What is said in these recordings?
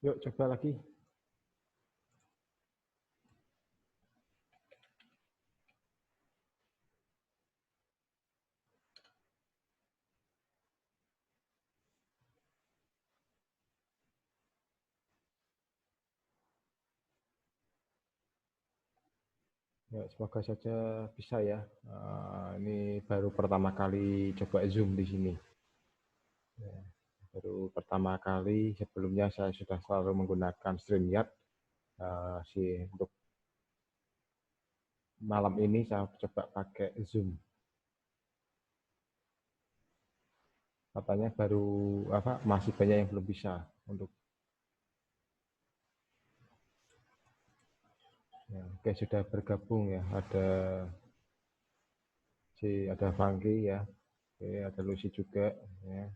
Yuk, coba lagi. Ya, semoga saja bisa ya. Ini baru pertama kali coba Zoom di sini. Ya, baru pertama kali, sebelumnya saya sudah selalu menggunakan StreamYard. Untuk malam ini saya coba pakai Zoom. Katanya baru masih banyak yang belum bisa untuk. Ya, oke, sudah bergabung ya. Ada Fangki ya. Oke, ada Lucy juga ya.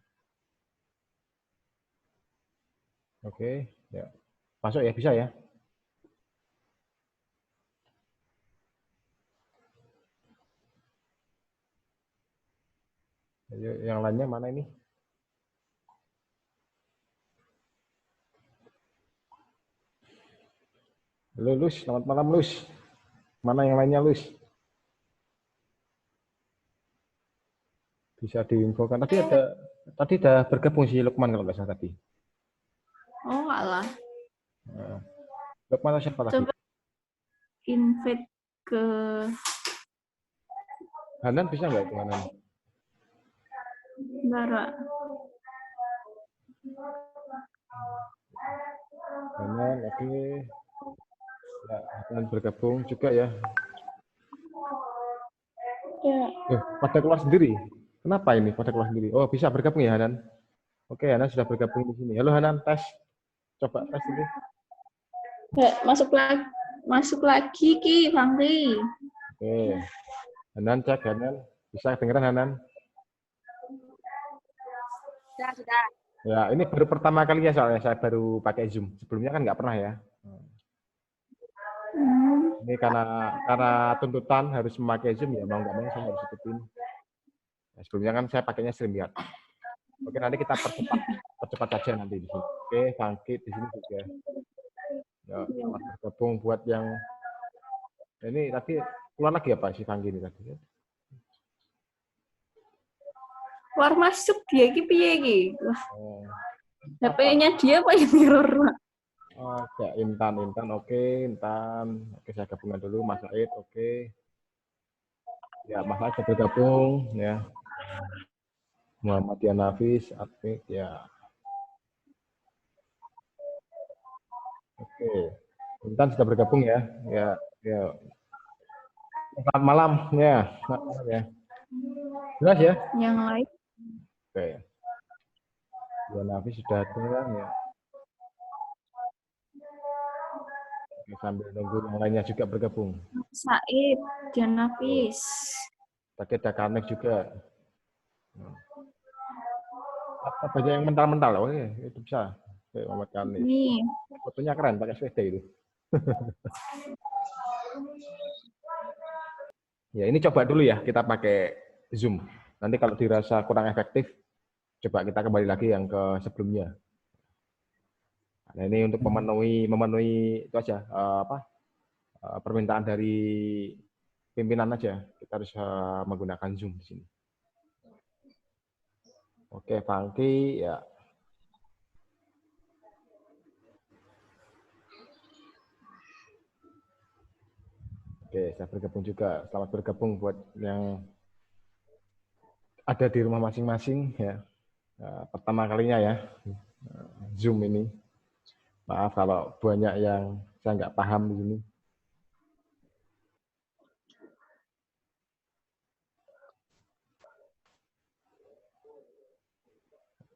Oke, ya. Masuk ya, bisa ya. Yang lainnya mana ini? Halo Lus, selamat malam Lus. Mana yang lainnya Lus? Bisa diinfokan. Tadi udah bergabung si Lukman kalau nggak salah tadi. Oh alah. Lukman atau siapa lagi? Coba invite ke Hanan bisa nggak itu Hanan? Bara. Hanan, oke. Ya, Hanan bergabung juga ya. Ya. Pada keluar sendiri. Kenapa ini pada keluar sendiri? Oh, bisa bergabung ya Hanan? Oke, Hanan sudah bergabung di sini. Halo Hanan, tes. Coba tes dulu. Ya, masuk lagi Ki Fangri. Oke. Hanan cek Hanan. Bisa kedengeran Hanan? Sudah. Ya, ini baru pertama kali ya soalnya saya baru pakai Zoom. Sebelumnya kan nggak pernah ya. Ini karena tuntutan harus memakai Zoom ya, mau nggak mau saya harus ikutin. Nah, sebelumnya kan saya pakainya StreamYard. Oke, nanti kita percepat saja nanti di sini. Oke, bangkit di sini juga. Ya, selamat bergabung buat yang ini tadi keluar lagi apa si Fangki ini tadi? Keluar masuk dia Ki piye Ki? Oh, HP-nya dia apa yang mirror? Oke, Intan, oke, Intan. Oke, saya gabungan dulu, Mas Said, oke. Ya, Mas Said sudah bergabung, ya. Muhammad Nafis, Atmik, ya. Oke, Intan sudah bergabung ya, ya. Selamat malam, ya. Selamat malam ya. Jelas ya? Yang lain? Oke. Ya, Nafis sudah ada ya. Oke, sambil nunggu yang lainnya juga bergabung. Said, Janafis. Tadi ada Kanek juga. Apa banyak yang mental-mental? Oh iya, itu bisa. Oke, Muhammad Kanek. Nih. Fotonya keren, pakai sepeda itu. Ya, ini coba dulu ya, kita pakai Zoom. Nanti kalau dirasa kurang efektif, coba kita kembali lagi yang ke sebelumnya. Nah, ini untuk memenuhi itu aja, permintaan dari pimpinan aja. Kita harus menggunakan Zoom di sini. Oke, Fangki, ya. Oke, saya bergabung juga. Selamat bergabung buat yang ada di rumah masing-masing ya. Pertama kalinya ya Zoom ini. Maaf kalau banyak yang saya nggak paham di sini.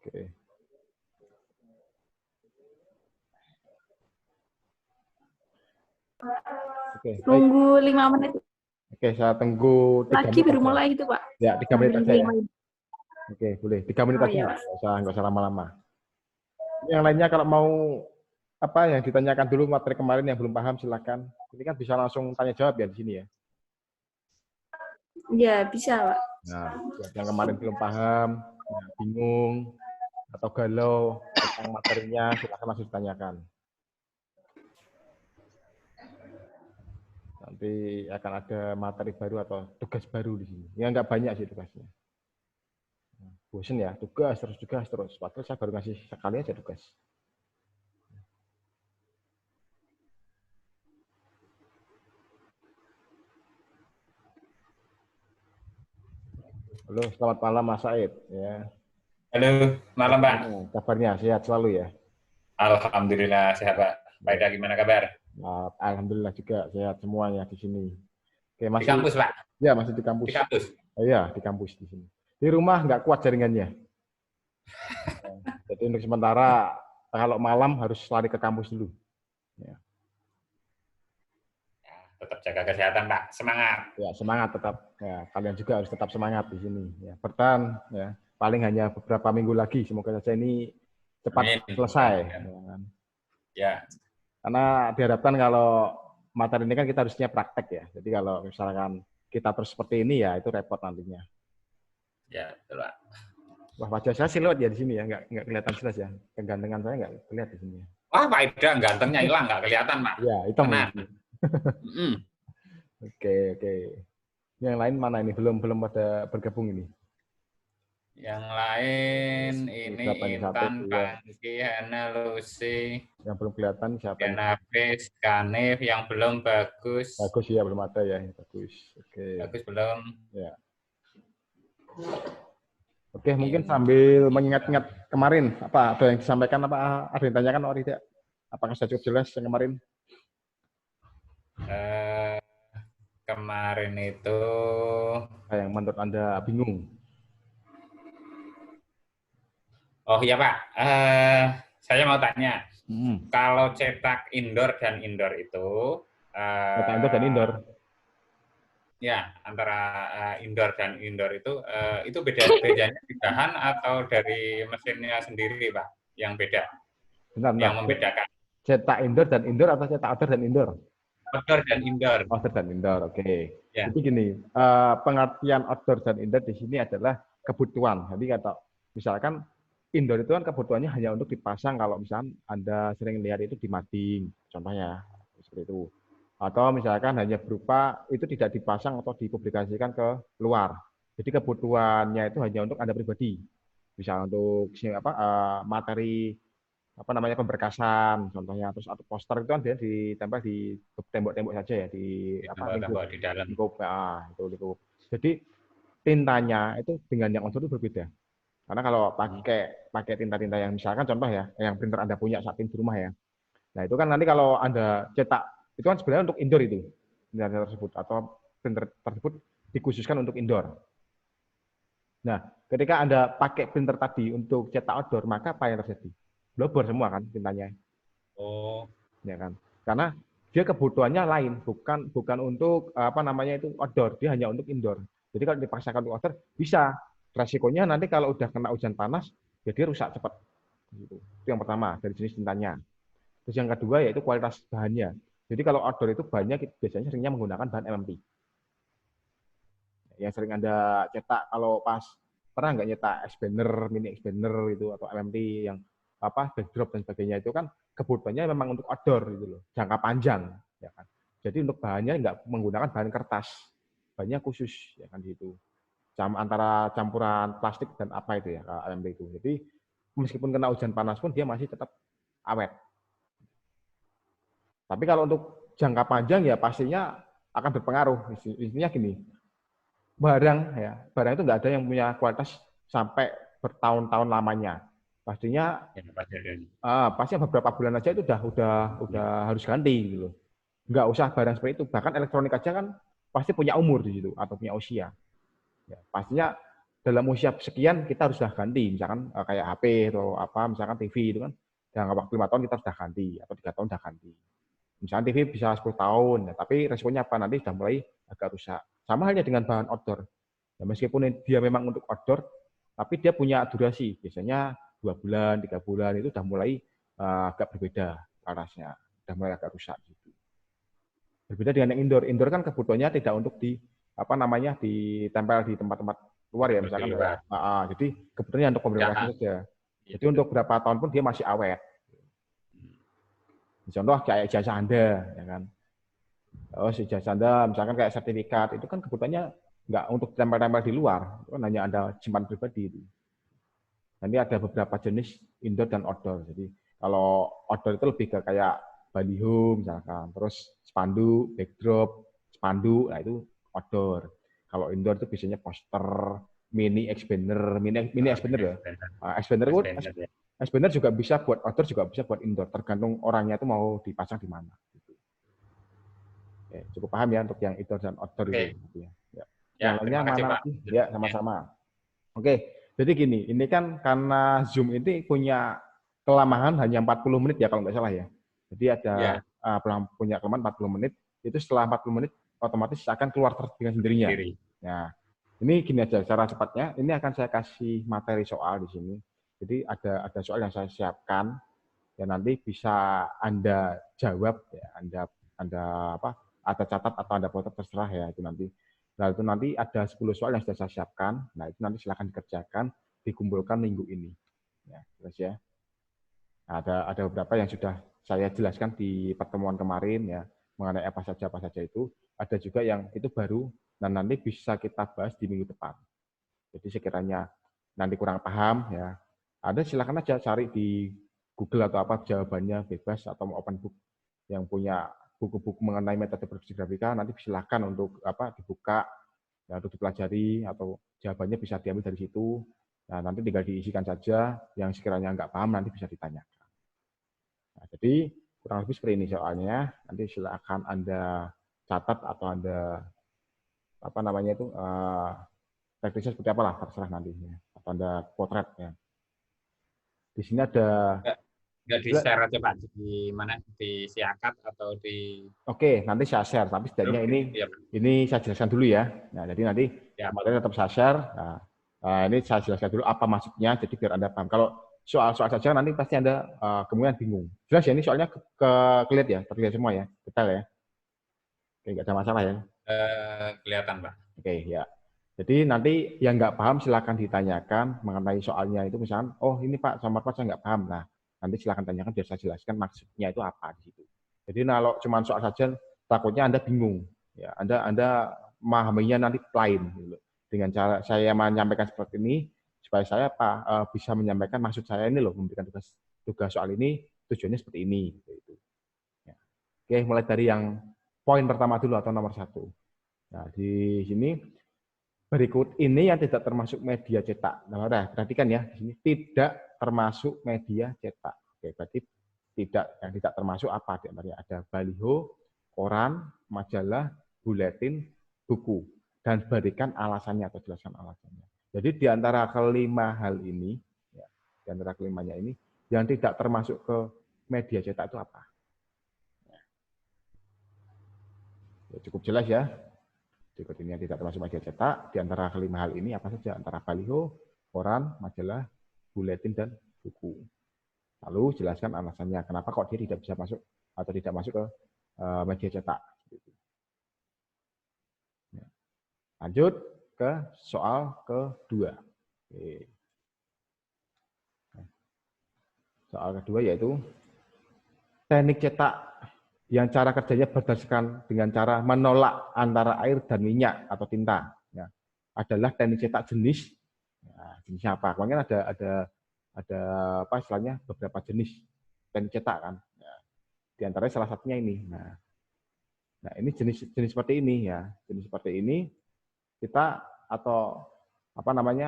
Oke. Oke. Tunggu 5 menit. Oke, saya tunggu 3 Lagi menit baru aja. mulai itu, Pak. Ya, 3 menit aja ya. Oke, boleh. 3 menit Oh, aja. ya. Nggak usah lama-lama. Yang lainnya kalau mau apa yang ditanyakan dulu materi kemarin yang belum paham silakan. Ini kan bisa langsung tanya jawab ya di sini ya. Ya, bisa, Pak. Nah, buat yang kemarin belum paham, bingung atau galau, Yang materinya silakan masih ditanyakan. Nanti akan ada materi baru atau tugas baru di sini. Ya nggak banyak sih tugasnya. Bosen ya, tugas terus. Padahal saya baru ngasih sekali aja tugas. Halo, selamat malam Mas Said. Ya. Halo, malam Pak. Kabarnya sehat selalu ya? Alhamdulillah sehat Pak. Pak Ida gimana kabar? Alhamdulillah juga sehat semuanya di sini. Oke, Di masih, kampus Pak? ya masih di kampus. Di kampus? Oh, iya, di kampus di sini. Di rumah nggak kuat jaringannya. Jadi untuk sementara kalau malam harus lari ke kampus dulu. Ya. Tetap jaga kesehatan Pak, semangat. Ya, semangat tetap. Ya, kalian juga harus tetap semangat di sini. Ya, bertahan. Ya, paling hanya beberapa minggu lagi. Semoga saja ini cepat Amin. selesai. Ya. Ya, kan? Ya. Karena diharapkan kalau materi ini kan kita harusnya praktek ya. Jadi kalau misalkan kita terus seperti ini ya itu repot nantinya. Ya, betul Pak. Wah, wajah saya siluet ya di sini ya, nggak kelihatan jelas ya. Kegantengan saya nggak kelihatan di sini. Ya. Wah Pak Ida gantengnya hilang, nggak kelihatan Pak. Iya, hitam. Oke. Yang lain mana ini? Belum pada bergabung ini. Yang lain ini Intan, Pangki, Hana, Lucy. Yang belum kelihatan siapa? Janafis, Kanif, yang belum bagus. Bagus ya, belum ada ya. Bagus. Oke. Bagus belum. Ya. Oke, mungkin sambil mengingat-ingat kemarin, apa ada yang disampaikan, apa ada yang ditanyakan atau tidak? Apakah sudah cukup jelas yang kemarin? Kemarin itu yang menurut Anda bingung. Oh iya Pak, saya mau tanya, kalau cetak indoor dan indoor itu, cetak indoor dan indoor, ya antara indoor dan indoor itu bedanya di bahan atau dari mesinnya sendiri Pak, yang beda, bentar. Yang membedakan. Cetak indoor dan indoor atau cetak outdoor dan indoor? Outdoor dan indoor. Outdoor dan indoor, oke. Ya. Jadi gini, pengertian outdoor dan indoor di sini adalah kebutuhan. Jadi kata misalkan indoor itu kan kebutuhannya hanya untuk dipasang kalau misalkan Anda sering lihat itu di mading, contohnya seperti itu. Atau misalkan hanya berupa itu tidak dipasang atau dipublikasikan ke luar. Jadi kebutuhannya itu hanya untuk Anda pribadi. Bisa untuk materi pemberkasan contohnya, terus atau poster itu kan dia ditempel di tembok-tembok saja ya, di tembok di dalam lingkup. Jadi tintanya itu dengan yang outdoor itu berbeda. Karena kalau pakai tinta-tinta yang misalkan contoh ya, yang printer Anda punya saat ini di rumah ya. Nah, itu kan nanti kalau Anda cetak itu kan sebenarnya untuk indoor itu. Tinta tersebut atau printer tersebut dikhususkan untuk indoor. Nah, ketika Anda pakai printer tadi untuk cetak outdoor, maka apa yang terjadi? Blobor semua kan tintanya. Oh. Ya kan? Karena dia kebutuhannya lain, bukan untuk outdoor, dia hanya untuk indoor. Jadi kalau dipaksakan untuk outdoor bisa. Resikonya nanti kalau udah kena hujan panas, ya dia rusak cepat. Gitu. Itu yang pertama dari jenis tintanya. Terus yang kedua yaitu kualitas bahannya. Jadi kalau outdoor itu bahannya biasanya seringnya menggunakan bahan MMP. Yang sering Anda cetak kalau pas pernah nggak nyetak X-Banner, mini X-Banner itu atau MMP yang backdrop dan sebagainya itu kan kebutuhannya memang untuk outdoor gitu loh, jangka panjang ya kan. Jadi untuk bahannya nggak menggunakan bahan kertas, bahannya khusus ya kan gitu. Antara campuran plastik dan apa itu ya MMP itu. Jadi meskipun kena hujan panas pun dia masih tetap awet. Tapi kalau untuk jangka panjang ya pastinya akan berpengaruh. Intinya gini, barang itu nggak ada yang punya kualitas sampai bertahun-tahun lamanya. Pastinya pastinya beberapa bulan aja itu udah harus ganti gitu. Nggak usah barang seperti itu. Bahkan elektronik aja kan pasti punya umur di situ atau punya usia. Ya, pastinya dalam usia sekian kita harus sudah ganti, misalkan kayak HP atau misalkan TV itu kan dalam waktu 5 tahun kita sudah ganti atau 3 tahun sudah ganti. Misalkan TV bisa 10 tahun, ya, tapi resikonya apa nanti sudah mulai agak rusak. Sama halnya dengan bahan outdoor. Ya, meskipun dia memang untuk outdoor, tapi dia punya durasi, biasanya 2 bulan, 3 bulan itu sudah mulai agak berbeda parasnya, sudah mulai agak rusak gitu. Berbeda dengan yang indoor. Indoor kan kebutuhannya tidak untuk ditempel di tempat-tempat luar ya misalkan. Jadi kebutuhannya untuk pemberkasan saja. Jadi untuk berapa tahun pun dia masih awet. Contoh kayak ijazah Anda, ya kan. Oh, ijazah Anda, misalkan kayak sertifikat, itu kan kebutuhannya nggak untuk tempel-tempel di luar, itu kan hanya Anda simpan pribadi. Itu. Nanti ada beberapa jenis indoor dan outdoor. Jadi kalau outdoor itu lebih ke kayak baliho, misalkan, terus spanduk, backdrop, spanduk, nah itu outdoor. Kalau indoor itu biasanya poster, mini expander ya. Expander juga bisa buat outdoor, juga bisa buat indoor, tergantung orangnya itu mau dipasang di mana. Oke, cukup paham ya untuk yang indoor dan outdoor itu. Ya. Yang lainnya mana lagi? Ya, sama-sama. Oke, jadi gini, ini kan karena Zoom ini punya kelamahan hanya 40 menit ya kalau nggak salah ya. Jadi ada punya kelemahan 40 menit, itu setelah 40 menit otomatis akan keluar dengan sendirinya. Nah, ini gini aja cara cepatnya. Ini akan saya kasih materi soal di sini. Jadi ada soal yang saya siapkan yang nanti bisa Anda jawab ya, Anda ada catat atau Anda foto terserah ya itu nanti. Nah, itu nanti ada 10 soal yang sudah saya siapkan. Nah, itu nanti silakan dikerjakan, dikumpulkan minggu ini. Ya, terus ya. Nah, ada beberapa yang sudah saya jelaskan di pertemuan kemarin ya, mengenai apa saja itu. Ada juga yang itu baru, dan nanti bisa kita bahas di minggu depan. Jadi sekiranya nanti kurang paham ya, Anda silakan aja cari di Google atau apa jawabannya bebas atau open book yang punya buku-buku mengenai metode produksi grafika nanti silakan untuk dibuka ya, untuk dipelajari atau jawabannya bisa diambil dari situ. Nah, nanti tinggal diisikan saja, yang sekiranya nggak paham nanti bisa ditanyakan. Nah, jadi kurang lebih seperti ini soalnya. Nanti silakan Anda catat atau Anda teknisnya seperti apa lah terserah nanti ya. Atau Anda potret ya. Di sini ada nggak di-share aja Pak, di mana? Di Siakat atau di... Oke, nanti saya share, tapi setidaknya ini saya jelaskan dulu ya. Nah, jadi nanti materi tetap saya share. Nah, ini saya jelaskan dulu apa maksudnya, jadi biar Anda paham. Kalau soal-soal saja nanti pasti Anda kemungkinan bingung. Jelas ya, ini soalnya kelihatan ya, terlihat semua ya, detail ya. Oke, nggak ada masalah ya. Kelihatan Pak. Oke, ya. Jadi nanti yang nggak paham silakan ditanyakan mengenai soalnya itu, misalkan, oh ini Pak, sama Pak saya nggak paham. Nah, nanti silakan tanyakan biar saya jelaskan maksudnya itu apa di situ. Jadi kalau cuma soal saja, takutnya Anda bingung. Ya, Anda memahaminya nanti plain. Gitu. Dengan cara saya menyampaikan seperti ini, supaya saya bisa menyampaikan maksud saya ini loh, memberikan tugas soal ini, tujuannya seperti ini. Gitu. Ya. Oke, mulai dari yang poin pertama dulu atau nomor 1. Nah, di sini berikut ini yang tidak termasuk media cetak. Nah, perhatikan ya, di sini tidak termasuk media cetak. Oke, berarti yang tidak termasuk apa? Ada baliho, koran, majalah, buletin, buku, dan berikan alasannya atau jelaskan alasannya. Jadi di antara kelima hal ini, ya, di antara kelimanya ini, yang tidak termasuk ke media cetak itu apa? Ya, cukup jelas ya. Berikut ini yang tidak termasuk media cetak, di antara kelima hal ini apa saja? Antara baliho, koran, majalah, buletin, dan buku. Lalu jelaskan alasannya, kenapa kok dia tidak bisa masuk atau tidak masuk ke media cetak. Lanjut ke soal kedua. Soal kedua yaitu teknik cetak yang cara kerjanya berdasarkan dengan cara menolak antara air dan minyak atau tinta. Ya, adalah teknik cetak jenis. Nah, jenisnya apa? Kemarin ada apa istilahnya beberapa jenis teknik cetak kan. Ya, di antaranya salah satunya ini. Nah ini jenis seperti ini ya. Jenis seperti ini kita atau apa namanya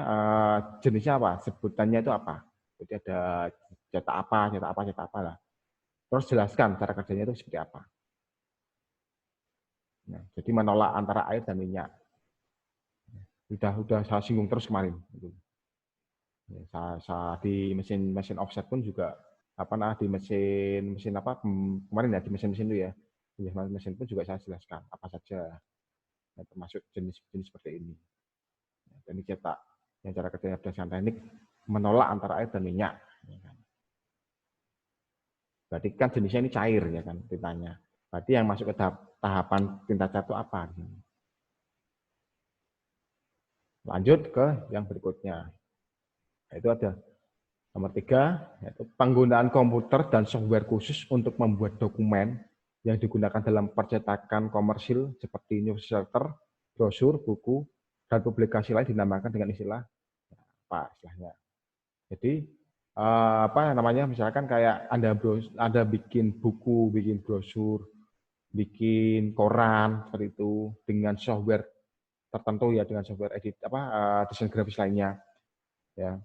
jenisnya apa? Sebutannya itu apa? Jadi ada cetak apa lah. Terus jelaskan cara kerjanya itu seperti apa. Nah, jadi menolak antara air dan minyak. Udah saya singgung terus kemarin. Saya di mesin offset pun juga di mesin apa kemarin ya di mesin itu ya. Di mesin pun juga saya jelaskan apa saja. Nah, termasuk jenis-jenis seperti ini. Teknik cetak yang cara kerjanya berdasarkan teknik menolak antara air dan minyak. Berarti kan jenisnya ini cair ya kan tintanya. Berarti yang masuk ke tahapan tinta cat itu apa? Lanjut ke yang berikutnya. Itu ada Nomor 3, yaitu penggunaan komputer dan software khusus untuk membuat dokumen yang digunakan dalam percetakan komersil seperti newsletter, brosur, buku, dan publikasi lain dinamakan dengan istilah apa istilahnya. Jadi apa namanya? Misalkan kayak Anda bikin buku, bikin brosur, bikin koran seperti itu dengan software tertentu ya, dengan software desain grafis lainnya ya.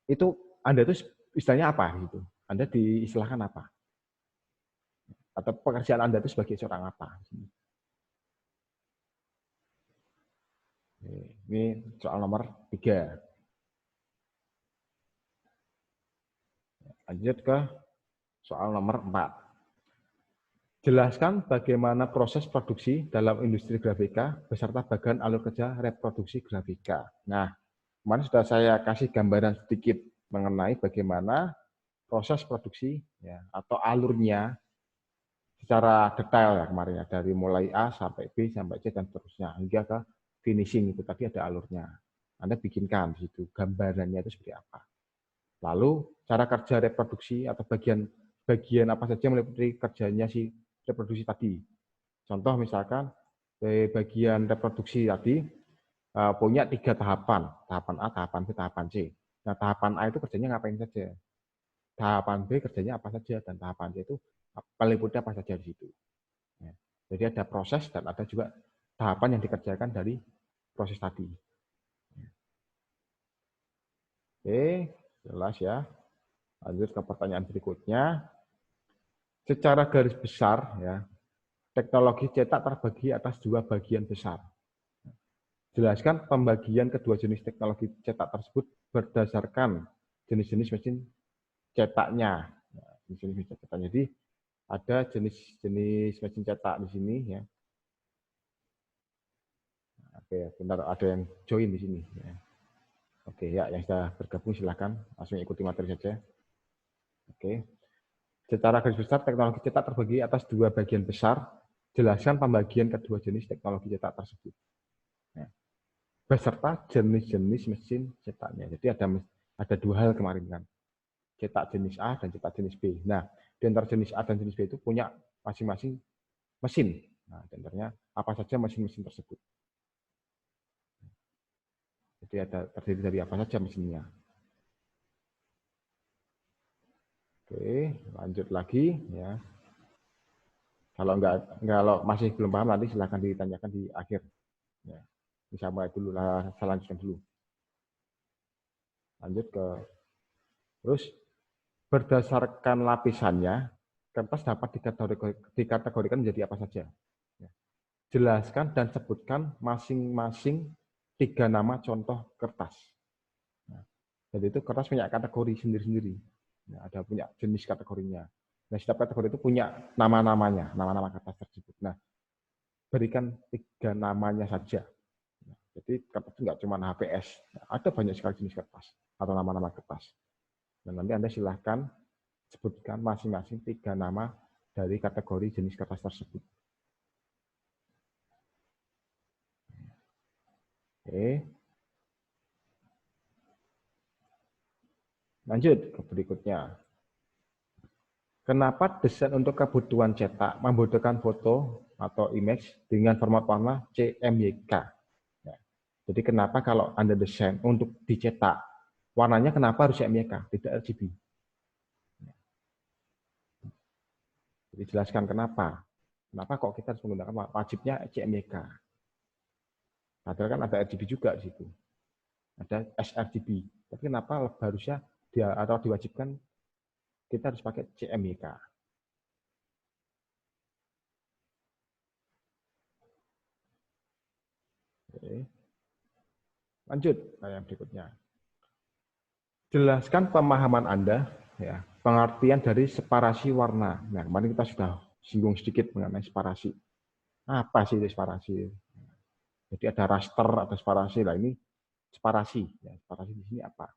Itu Anda itu istilahnya apa gitu? Anda diistilahkan apa? Atau pekerjaan Anda itu sebagai seorang apa? Ini soal nomor 3. Lanjut ke soal nomor 4. Jelaskan bagaimana proses produksi dalam industri grafika beserta bagian alur kerja reproduksi grafika. Nah, kemarin sudah saya kasih gambaran sedikit mengenai bagaimana proses produksi ya, atau alurnya secara detail ya kemarin ya, dari mulai A sampai B sampai C dan seterusnya hingga ke finishing itu tadi ada alurnya. Anda bikinkan di situ gambarannya itu seperti apa. Lalu cara kerja reproduksi atau bagian apa saja meliputi kerjanya si reproduksi tadi. Contoh misalkan di bagian reproduksi tadi punya 3 tahapan, tahapan A, tahapan B, tahapan C. Nah tahapan A itu kerjanya ngapain saja, tahapan B kerjanya apa saja, dan tahapan C itu meliputi apa saja di situ. Ya. Jadi ada proses dan ada juga tahapan yang dikerjakan dari proses tadi. Oke, jelas ya. Lanjut ke pertanyaan berikutnya. Secara garis besar, ya, teknologi cetak terbagi atas 2 bagian besar. Jelaskan pembagian kedua jenis teknologi cetak tersebut berdasarkan jenis-jenis mesin cetaknya. Jenis-jenis mesin cetaknya. Jadi ada jenis-jenis mesin cetak di sini, ya. Oke, bentar ada yang join di sini. Ya. Oke, ya, yang sudah bergabung silakan langsung ikuti materi saja. Oke. Secara garis besar, teknologi cetak terbagi atas 2 bagian besar. Jelaskan pembagian kedua jenis teknologi cetak tersebut. Ya. Beserta jenis-jenis mesin cetaknya. Jadi ada 2 hal kemarin kan. Cetak jenis A dan cetak jenis B. Nah, di antara jenis A dan jenis B itu punya masing-masing mesin. Nah, di antaranya apa saja mesin-mesin tersebut. Jadi ada terdiri dari apa saja mesinnya. Oke, lanjut lagi ya. Kalau masih belum paham nanti silahkan ditanyakan di akhir. Ya. Bisa mulai dulu lah, saya lanjutkan dulu. Lanjut ke terus berdasarkan lapisannya, kertas dapat dikategorikan menjadi apa saja. Ya. Jelaskan dan sebutkan masing-masing 3 nama contoh kertas. Nah, jadi itu kertas punya kategori sendiri-sendiri. Ya, ada punya jenis kategorinya. Nah, setiap kategori itu punya nama-namanya, nama-nama kertas tersebut. Nah, berikan 3 namanya saja. Nah, jadi kertas itu nggak cuma HPS, ada banyak sekali jenis kertas atau nama-nama kertas. Dan nanti Anda silahkan sebutkan masing-masing 3 nama dari kategori jenis kertas tersebut. Oke. Lanjut ke berikutnya. Kenapa desain untuk kebutuhan cetak membutuhkan foto atau image dengan format warna CMYK? Ya. Jadi kenapa kalau Anda desain untuk dicetak, warnanya kenapa harus CMYK, tidak RGB? Jadi jelaskan kenapa. Kenapa kok kita harus menggunakan wajibnya CMYK? Padahal kan ada RGB juga di situ. Ada sRGB. Tapi kenapa harusnya atau diwajibkan kita harus pakai CMYK? Oke. Lanjut yang berikutnya. Jelaskan pemahaman Anda, ya, pengertian dari separasi warna. Nah, kemarin kita sudah singgung sedikit mengenai separasi. Apa sih itu separasi? Jadi ada raster atau separasi. Nah, ini separasi. Ya, separasi di sini apa?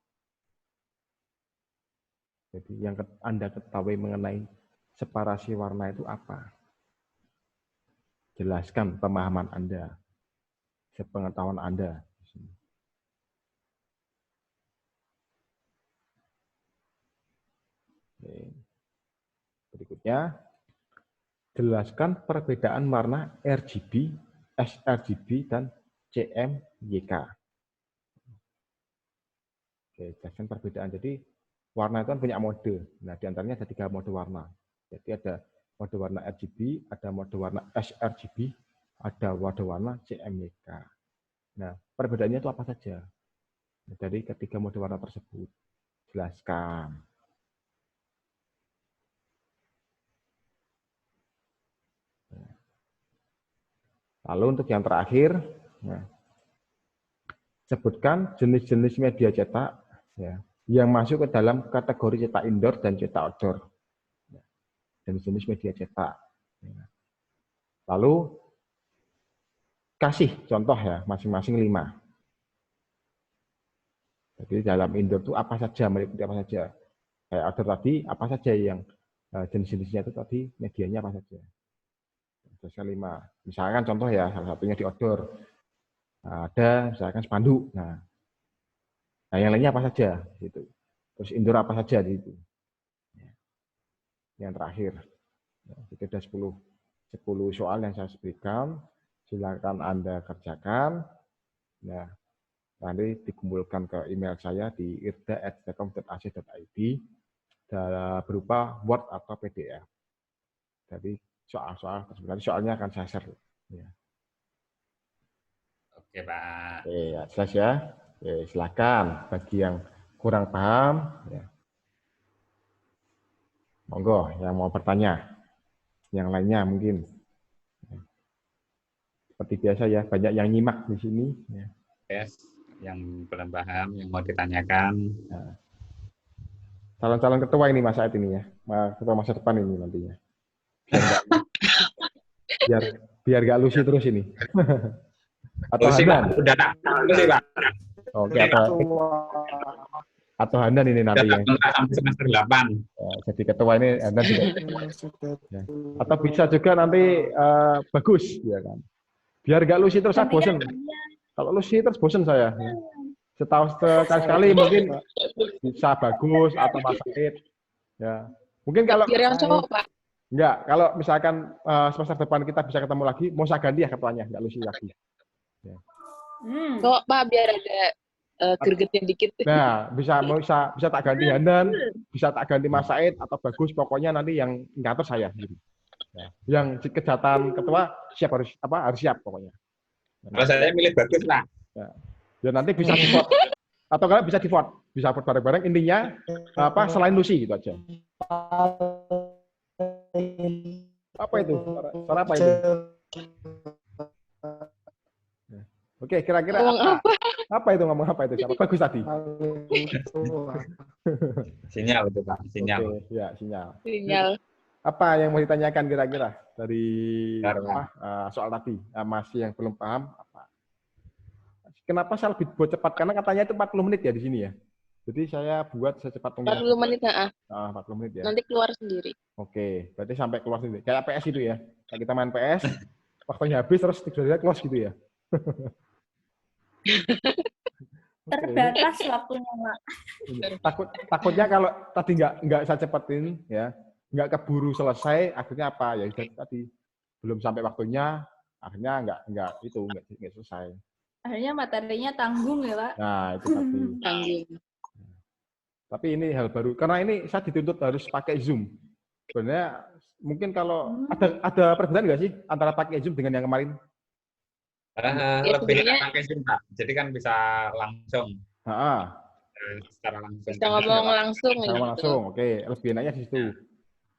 Jadi yang Anda ketahui mengenai separasi warna itu apa? Jelaskan pemahaman Anda, sepengetahuan Anda. selanjutnya, jelaskan perbedaan warna RGB, sRGB, dan CMYK. Oke, jelaskan perbedaan. Jadi, warna itu kan punya mode. Nah, di antaranya ada 3 mode warna. Jadi, ada mode warna RGB, ada mode warna sRGB, ada mode warna CMYK. Nah, perbedaannya itu apa saja? Nah, dari ketiga mode warna tersebut, jelaskan. Lalu untuk yang terakhir, nah, sebutkan jenis-jenis media cetak ya, yang masuk ke dalam kategori cetak indoor dan cetak outdoor. Jenis-jenis media cetak. Lalu kasih contoh ya, masing-masing 5. Jadi dalam indoor itu apa saja, meliputi apa saja. Kayak outdoor tadi, apa saja yang jenis-jenisnya itu tadi, medianya apa saja. Ada 5. Misalkan contoh ya, salah satunya di outdoor. Nah, ada misalkan spanduk. Nah, yang lainnya apa saja gitu. Terus indoor apa saja di itu. Yang terakhir. Jadi ada 10 soal yang saya berikan. Silakan Anda kerjakan. Nah, nanti dikumpulkan ke email saya di irda@telkom.ac.id berupa Word atau PDF. Jadi soal-soal tersebut nanti soalnya akan saya share. Ya. Oke, Pak. Oke, ya, jelas ya. Oke, silakan bagi yang kurang paham, ya. Monggo yang mau bertanya. Yang lainnya mungkin. Seperti biasa ya, banyak yang nyimak di sini. Ya. Yes, yang belum paham, yang mau ditanyakan. Nah, calon-calon ketua ini masa ini ya, ketua masa depan ini nantinya. Biar nggak lusi terus ini. Atau Handan. Udah tak lusi, Pak. Oke, atau Handan ini nanti yang sampai semester 8. ya, jadi ketua ini Handan juga. Ya. Atau bisa juga nanti Bagus, ya kan. Biar nggak lusi terus, saya bosen. Kalau lusi terus bosen saya. Ya. Sekali mungkin bisa Bagus atau Mas Said. Ya. Mungkin kalau biar yang cowok, Pak. Enggak, kalau misalkan semester depan kita bisa ketemu lagi, mau saya ganti ya ketuanya, enggak lusi lagi. Ya. Kok, Pak, biar ada gregetnya dikit. Nah, bisa tak ganti Handan, bisa tak ganti Mas Said atau Bagus, pokoknya nanti yang ngatur saya gitu. Ya. Yang kejahatan ketua harus siap pokoknya. Kalau saya milih Bagus lah. Ya nanti bisa di vote. Atau kalian bisa di vote, bisa vote bareng-bareng, intinya selain lusi gitu aja. Apa itu? Suara apa itu? Oke, kira-kira apa itu ngomong apa itu? Siapa? Bagus tadi. Sinyal itu, Pak. Sinyal. Oke, ya, sinyal. Sinyal. Apa yang mau ditanyakan kira-kira dari soal tadi? Masih yang belum paham apa? Kenapa saya lebih buat cepat? Karena katanya itu 40 menit ya di sini ya. Jadi saya buat secepat mungkin. 40 menit, 40 menit ya. Nanti keluar sendiri. Oke, berarti sampai keluar sendiri. Kayak PS itu ya. Kayak kita main PS, waktunya habis terus tiba-tiba close gitu ya. Terbatas waktunya, Mak. Takutnya kalau tadi nggak saya cepetin ya, nggak keburu selesai, akhirnya apa? Ya tadi belum sampai waktunya, akhirnya nggak selesai. Akhirnya materinya tanggung ya, Pak. Nah, itu tadi. Tanggung. Tapi ini hal baru, karena ini saya dituntut harus pakai Zoom. Sebenarnya mungkin kalau ada perbedaan nggak sih antara pakai Zoom dengan yang kemarin? Lebih enak pakai Zoom, Pak. Jadi kan bisa langsung. Secara langsung. Bisa ngomong langsung. Langsung, oke. Lebih enaknya di situ.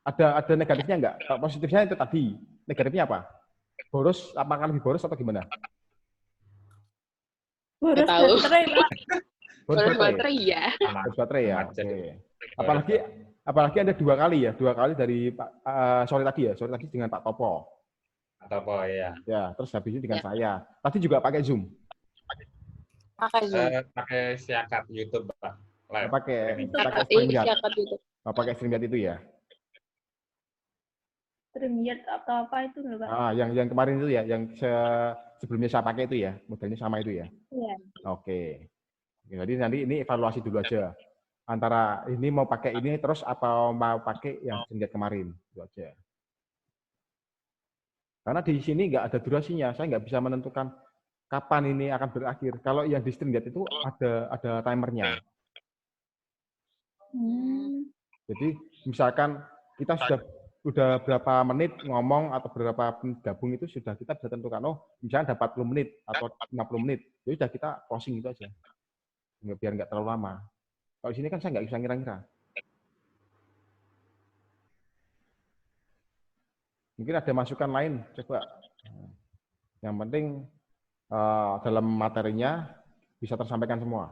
Ada negatifnya nggak? Kalau positifnya itu tadi. Negatifnya apa? Boros, apakah lebih boros atau gimana? Boros baterai, Pak. Boros baterai ya. Boros baterai ya. Oke. Apalagi ada 2 kali ya. 2 kali dari sore tadi ya. Sore tadi dengan Pak Topo. Topo ya. Ya, terus habis itu dengan saya. Tadi juga pakai Zoom. Pakai Zoom. Pakai siakat YouTube, Pak. Pakai siakat YouTube. Pakai StreamYard itu ya. StreamYard atau apa itu loh, Pak? Yang kemarin itu ya, yang sebelumnya saya pakai itu ya, modelnya sama itu ya. Iya. Oke. Jadi nanti ini evaluasi dulu aja. antara ini mau pakai ini terus apa mau pakai yang stringget kemarin, itu aja. Karena di sini nggak ada durasinya, saya nggak bisa menentukan kapan ini akan berakhir. Kalau yang di stringget itu ada timernya. Jadi misalkan kita sudah berapa menit ngomong atau berapa menit gabung itu sudah kita bisa tentukan, oh misalnya ada 40 menit atau 50 menit, jadi sudah kita closing itu aja. Biar nggak terlalu lama. Kalau di sini kan saya nggak bisa ngira-ngira. Mungkin ada masukan lain, coba. Yang penting dalam materinya bisa tersampaikan semua.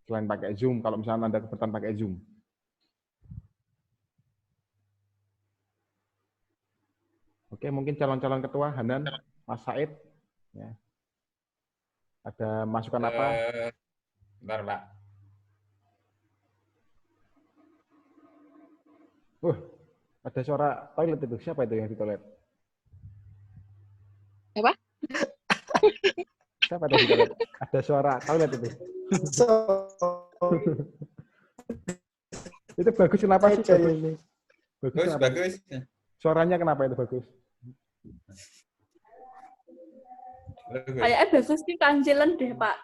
Selain pakai Zoom, kalau misalnya Anda kebetulan pakai Zoom. Oke, mungkin calon-calon ketua, Hanan, Mas Said. Ya. Ada masukan apa? Bentar, Pak. Ada suara toilet itu. Siapa itu yang di toilet? Apa? Siapa itu di toilet? Ada suara toilet itu. Itu bagus kenapa sih? Bagus. Bagus. Suaranya kenapa itu bagus? Kayaknya bagus sih kanjilan deh, Pak.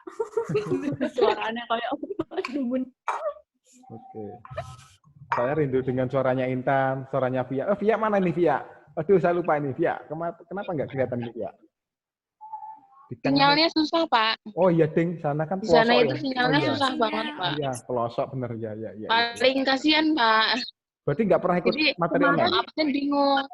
Suaranya kayak dumun. Oke. Saya rindu dengan suaranya Intan, suaranya Via. Oh, Via mana nih, Via? Aduh, saya lupa ini, Via. Kenapa nggak kelihatan ini, Via? Sinyalnya susah, Pak. Oh iya, Ding. Sana kan Di pelosok sana itu ya? sinyalnya Oh, iya. susah banget, Pak. Iya, pelosok bener ya. Paling kasihan, Pak. Berarti nggak pernah ikut Jadi materi kemarin online? absen bingung.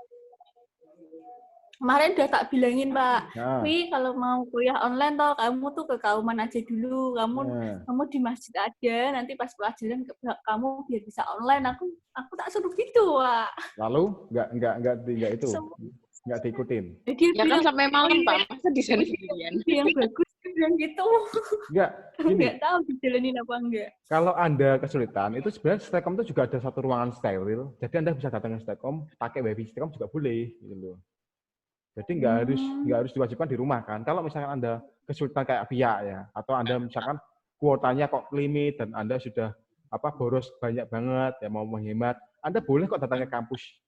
Kemarin udah tak bilangin, Pak. Nah, Kalau mau kuliah online toh, kamu tuh ke Kauman aja dulu. Kamu di masjid aja. Nanti pas pelajaran kamu biar bisa online. Aku tak suruh gitu, Pak. lalu nggak itu, nggak diikutin. Dia Ya kan bilang, sampai malam, Pak. Masa di sana sendirian? yang bagus dia bilang gitu. Nggak, gini. Nggak tahu dijalanin apa enggak. Kalau Anda kesulitan, itu sebenarnya Stekom itu juga ada satu ruangan steril. Jadi Anda bisa datang ke Stekom, pakai wifi Stekom juga boleh, gitu loh. Jadi nggak harus diwajibkan di rumah kan. Kalau misalkan Anda kesulitan kayak Via ya, atau Anda misalkan kuotanya kok limit dan Anda sudah boros banyak banget ya mau menghemat, Anda boleh kok datang ke kampus.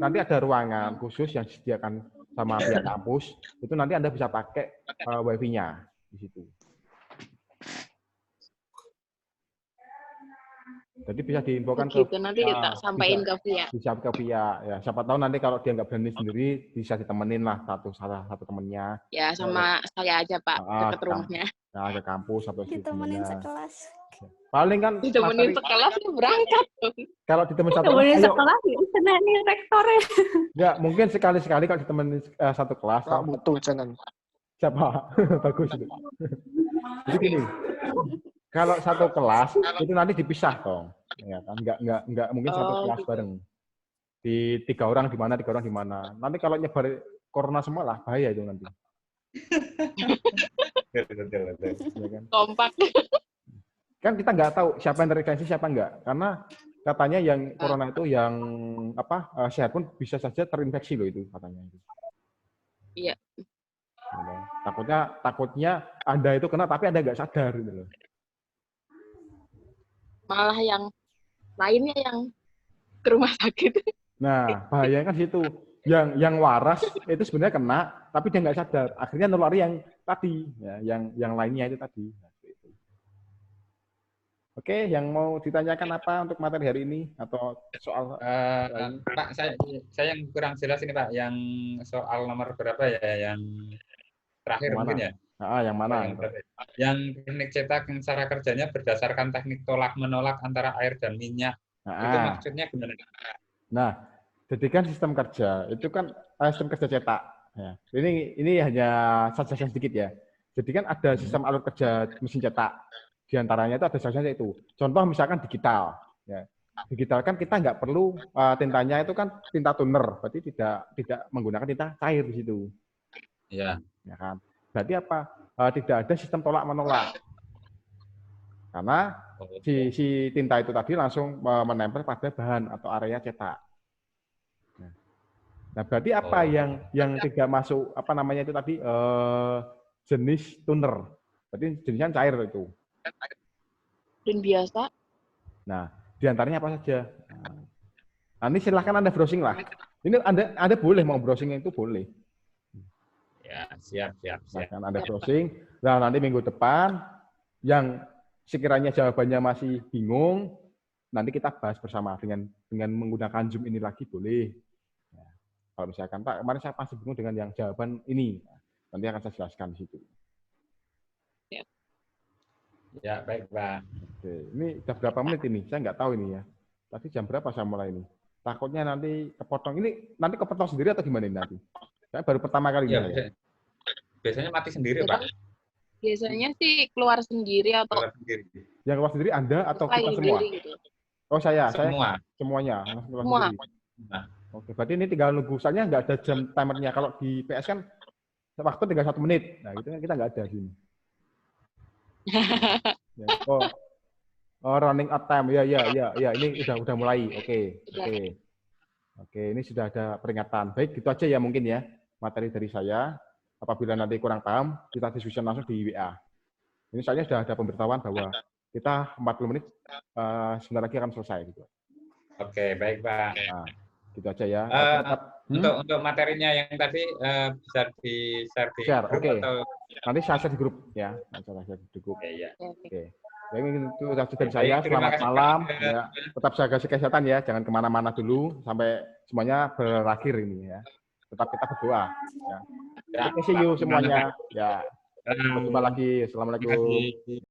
Nanti ada ruangan khusus yang disediakan sama pihak kampus. Itu nanti Anda bisa pakai wifi-nya di situ. Jadi bisa diinfokan ke nanti tak sampaikan ke Via. Bisa ke Via ya. Siapa tahu nanti kalau dia nggak berani sendiri bisa ditemenin lah satu temennya. Ya sama saya aja, Pak, dekat rumahnya. Nah, ke kampus atau ditemenin sekelas. Paling kan ditemenin sekelas berangkat. Kalau ditemenin satu kelas, sekelas ya ini rektornya. Enggak, mungkin sekali-sekali kalau ditemenin satu kelas. Betul, jangan. Siapa? Bagus itu. Jadi gini, kalau satu kelas itu nanti dipisah dong, ya kan? Nggak mungkin satu kelas bareng. Di 3 orang di mana. Nanti kalau nyebar corona semua lah bahaya itu nanti. Betul. Ya kan? Kompak. Kan kita nggak tahu siapa yang terinfeksi siapa enggak, karena katanya yang corona itu yang sehat pun bisa saja terinfeksi loh itu katanya. Iya. Takutnya Anda itu kena tapi Anda nggak sadar gitu loh. Malah yang lainnya yang ke rumah sakit. Nah, bahaya kan situ. Yang waras itu sebenarnya kena, tapi dia nggak sadar. Akhirnya nulari yang tadi, ya, yang lainnya itu tadi. Oke, yang mau ditanyakan apa untuk materi hari ini atau soal? Pak, saya yang kurang jelas ini Pak, yang soal nomor berapa ya, yang terakhir yang mungkin ya? Yang mana? Yang teknik cetak yang cara kerjanya berdasarkan teknik tolak-menolak antara air dan minyak. Itu maksudnya gimana? Nah, jadi kan sistem kerja itu kan sistem kerja cetak. Ya. Ini hanya saja sedikit ya. Jadi kan ada sistem alur kerja mesin cetak. Di antaranya itu ada saja itu. Contoh misalkan digital. Ya. Digital kan kita nggak perlu tintanya itu kan tinta toner, berarti tidak menggunakan tinta cair di situ. Iya. Ya kan. Berarti apa? Tidak ada sistem tolak menolak. Karena si tinta itu tadi langsung menempel pada bahan atau area cetak. Nah, berarti apa yang tidak masuk itu tadi jenis toner. Berarti jenisnya cair itu. print biasa. Nah, diantaranya apa saja? Nah, ini silahkan Anda browsing lah. Ini Anda boleh mau browsing itu boleh. Ya, siap. Silahkan Anda browsing. Nah, nanti minggu depan yang sekiranya jawabannya masih bingung, nanti kita bahas bersama dengan menggunakan Zoom ini lagi boleh. Ya, kalau misalkan Pak, kemarin saya masih bingung dengan yang jawaban ini, nanti akan saya jelaskan di situ. Ya, baik, Pak. Oke, ini udah berapa menit ini? Saya nggak tahu ini ya. Tadi jam berapa saya mulai ini? Takutnya nanti kepotong. Ini nanti kepotong sendiri atau gimana ini nanti? Saya baru pertama kali Ya, ya. biasanya mati sendiri, Pak. Biasanya sih keluar sendiri atau Keluar sendiri. Yang keluar sendiri Anda atau kita sendiri semua? gitu. Oh saya Semuanya. keluar Semua. sendiri. Oke, berarti ini tinggal nunggu. Soalnya nggak ada jam timernya. Kalau di PS kan waktu tinggal 1 menit. Nah, itu kan kita nggak ada di sini. Ya, running out time. Ya. Ini udah mulai. Oke, ini sudah ada peringatan. Baik, gitu aja ya mungkin ya materi dari saya. Apabila nanti kurang paham, kita diskusi langsung di WA. Ini soalnya sudah ada pemberitahuan bahwa kita 40 menit sebentar lagi akan selesai. Gitu. Oke, baik, Pak. Nah, gitu aja ya. Untuk materinya yang tadi bisa di-share di Share, grup oke. atau Nanti saya share di grup ya. Saya share di grup. ya. Oke. Baik, itu dari saya. Selamat malam. Ya. Tetap jaga kesehatan ya. Jangan kemana-mana dulu sampai semuanya berakhir ini ya. Tetap kita berdoa. Ya. Oke, see you semuanya. Ya. Sampai jumpa lagi. Assalamualaikum.